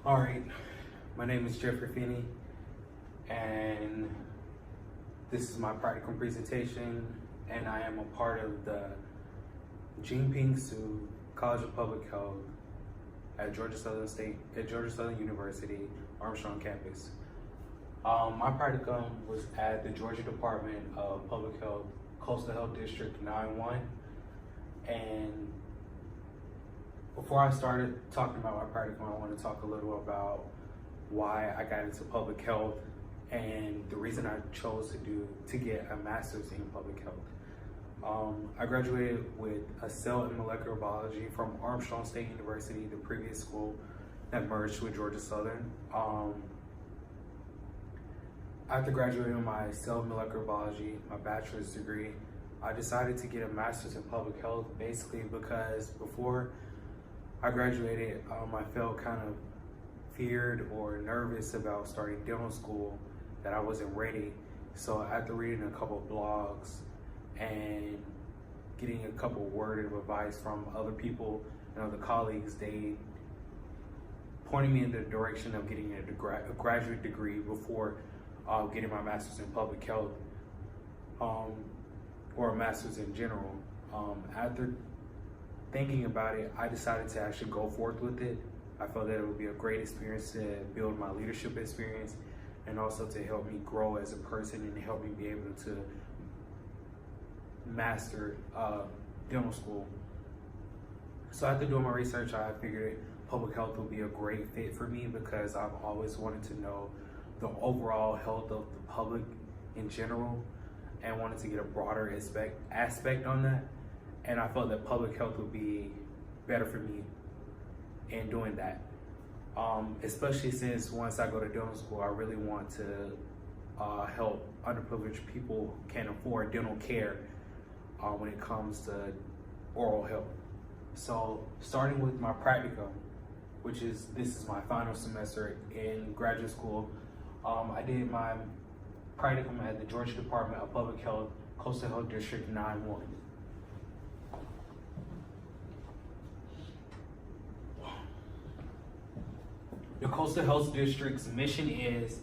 All right, my name is Jeffrey Finney, and this is my practicum presentation, and I am a part of the GEPH College of Public Health at Georgia Southern University, Armstrong campus. My practicum was at the Georgia Department of Public Health, Coastal Health District 9-1, and before I started talking about my practicum, I want to talk a little about why I got into public health and the reason I chose to get a master's in public health. I graduated with a cell and molecular biology from Armstrong State University, the previous school that merged with Georgia Southern. After graduating with my cell and molecular biology, my bachelor's degree, I decided to get a master's in public health basically because before I graduated, I felt kind of feared or nervous about starting dental school, that I wasn't ready. So after reading a couple of blogs and getting a couple of words of advice from other people and other colleagues, they pointed me in the direction of getting a graduate degree before getting my master's in public health, or a master's in general. After thinking about it, I decided to actually go forth with it. I felt that it would be a great experience to build my leadership experience and also to help me grow as a person and help me be able to master dental school. So after doing my research, I figured public health would be a great fit for me because I've always wanted to know the overall health of the public in general and wanted to get a broader aspect on that. And I felt that public health would be better for me in doing that. Especially since once I go to dental school, I really want to help underprivileged people who can't afford dental care when it comes to oral health. So starting with my practicum, this is my final semester in graduate school, I did my practicum at the Georgia Department of Public Health, Coastal Health District 9-1. The Coastal Health District's mission is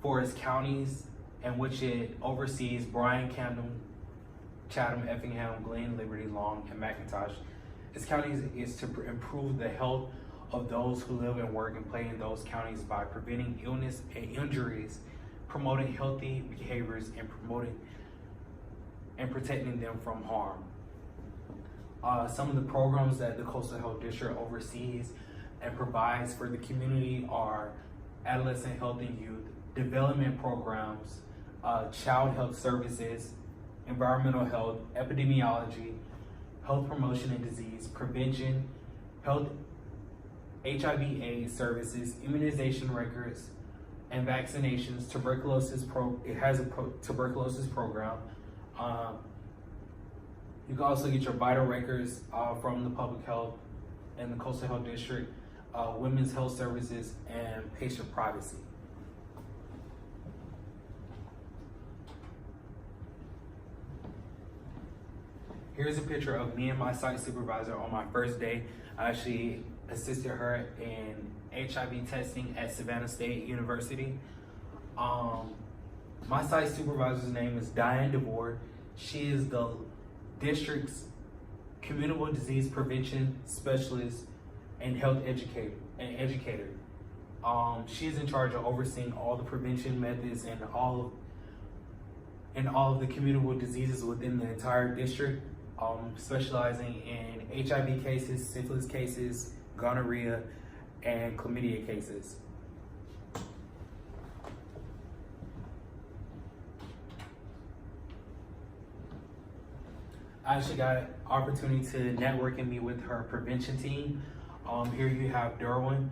for its counties, in which it oversees Bryan, Camden, Chatham, Effingham, Glenn, Liberty, Long, and McIntosh. Its counties is to improve the health of those who live and work and play in those counties by preventing illness and injuries, promoting healthy behaviors, and protecting them from harm. Some of the programs that the Coastal Health District oversees and provides for the community are adolescent health and youth, development programs, child health services, environmental health, epidemiology, health promotion and disease prevention, health HIV/AIDS services, immunization records and vaccinations, it has a tuberculosis program. You can also get your vital records from the public health and the Coastal Health District, women's health services, and patient privacy. Here's a picture of me and my site supervisor on my first day. I actually assisted her in HIV testing at Savannah State University. My site supervisor's name is Diane DeVore. She is the district's communicable disease prevention specialist and health educator. She is in charge of overseeing all the prevention methods and all of the communicable diseases within the entire district, specializing in HIV cases, syphilis cases, gonorrhea, and chlamydia cases. I actually got an opportunity to network and meet with her prevention team. Here you have Derwin.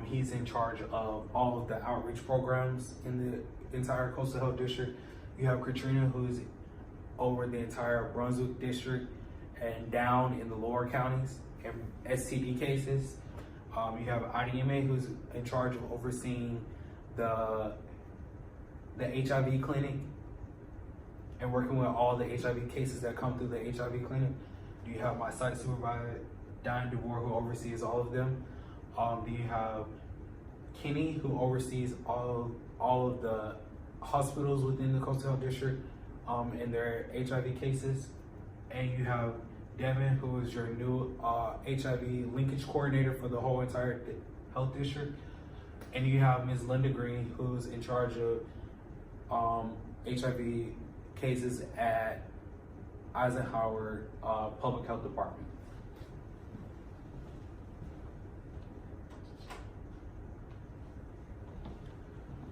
He's in charge of all of the outreach programs in the entire Coastal Health District. You have Katrina, who's over the entire Brunswick District and down in the lower counties and STD cases. You have IDMA, who's in charge of overseeing the HIV clinic and working with all the HIV cases that come through the HIV clinic. You have my site supervisor, Diane DeVore, who oversees all of them. Then you have Kenny, who oversees all of the hospitals within the Coastal Health District and their HIV cases. And you have Devin, who is your new HIV linkage coordinator for the whole entire health district. And you have Ms. Linda Green, who's in charge of HIV cases at Eisenhower Public Health Department.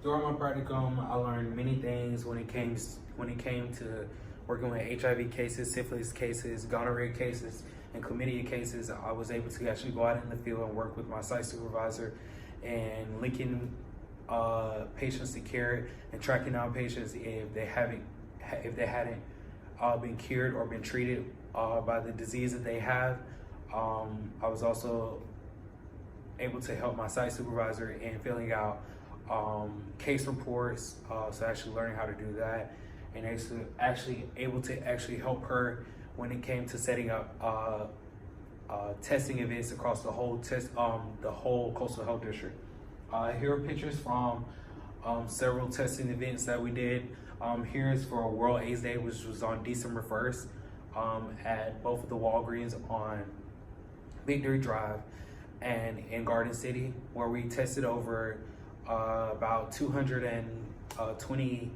During my practicum, I learned many things when it came to working with HIV cases, syphilis cases, gonorrhea cases, and chlamydia cases. I was able to actually go out in the field and work with my site supervisor and linking patients to care and tracking down patients if they hadn't been cured or been treated by the disease that they have. I was also able to help my site supervisor in filling out case reports, so actually learning how to do that, and actually able to help her when it came to setting up testing events across the whole Coastal Health District. Here are pictures from several testing events that we did. Here's for World AIDS Day, which was on December 1st at both of the Walgreens on Victory Drive and in Garden City, where we tested over about 220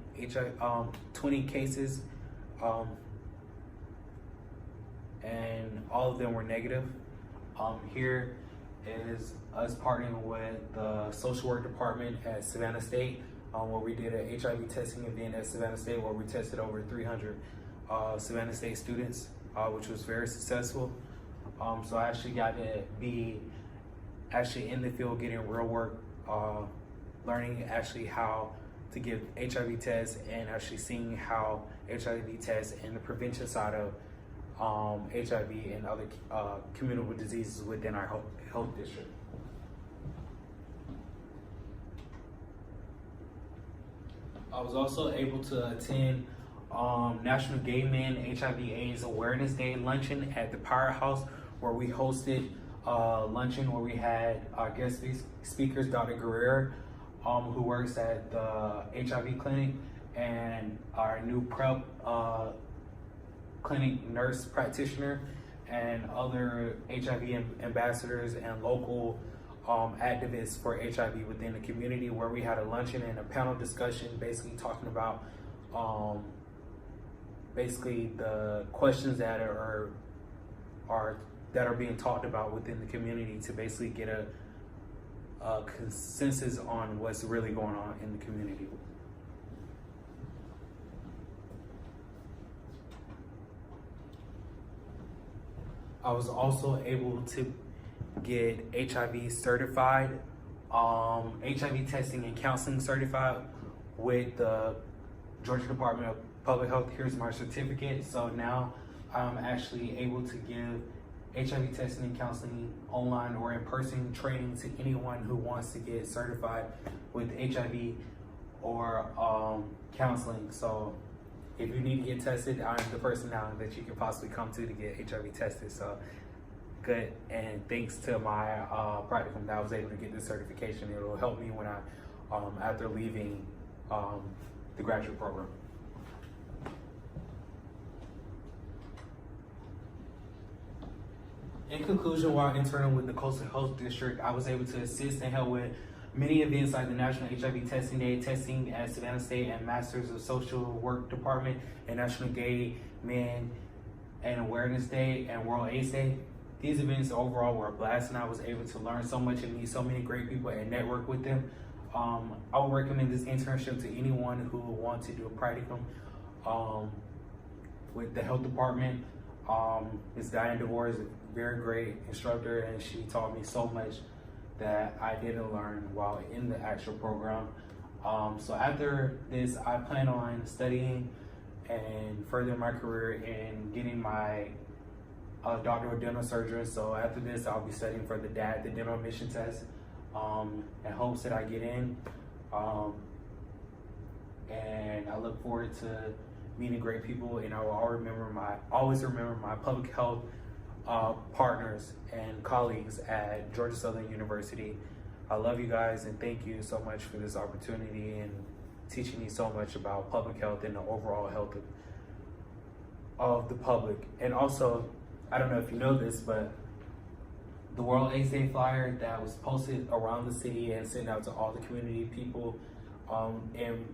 20 cases, and all of them were negative. Here is us partnering with the social work department at Savannah State, where we did an HIV testing event at Savannah State, where we tested over 300 Savannah State students, which was very successful. So I actually got to be in the field getting real work, learning actually how to give HIV tests and actually seeing how HIV tests and the prevention side of HIV and other communicable diseases within our health district. I was also able to attend National Gay Men HIV/AIDS Awareness Day luncheon at the Powerhouse, where we hosted luncheon where we had our guest speakers, Dr. Guerrero, who works at the HIV clinic, and our new PrEP clinic nurse practitioner, and other HIV ambassadors and local activists for HIV within the community, where we had a luncheon and a panel discussion basically talking about basically the questions that are being talked about within the community to basically get a consensus on what's really going on in the community. I was also able to get HIV certified, HIV testing and counseling certified with the Georgia Department of Public Health. Here's my certificate. So now I'm actually able to give HIV testing and counseling online or in-person training to anyone who wants to get certified with HIV or counseling. So if you need to get tested, I'm the person now that you can possibly come to get HIV tested. So good, and thanks to my practicum that I was able to get this certification. It will help me when I, after leaving the graduate program. In conclusion, while interning with the Coastal Health District, I was able to assist and help with many events like the National HIV Testing Day, testing at Savannah State and Masters of Social Work Department, and National Gay Men and Awareness Day and World AIDS Day. These events overall were a blast, and I was able to learn so much and meet so many great people and network with them. I would recommend this internship to anyone who wants to do a practicum with the health department. Ms. Diane DeVore is a very great instructor, and she taught me so much that I didn't learn while in the actual program. So after this, I plan on studying and furthering my career in getting my doctoral dental surgery. So after this, I'll be studying for the DAT, the dental admission test, in hopes that I get in. And I look forward to meeting great people, and I will always remember my public health partners and colleagues at Georgia Southern University. I love you guys and thank you so much for this opportunity and teaching me so much about public health and the overall health of the public. And also, I don't know if you know this, but the World AIDS Day flyer that was posted around the city and sent out to all the community people in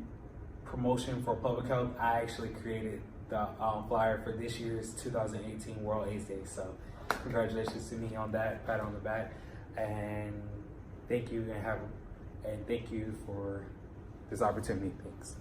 promotion for public health, I actually created the flyer for this year's 2018 World AIDS Day. So congratulations to me on that, pat on the back, and thank you and thank you for this opportunity. Thanks.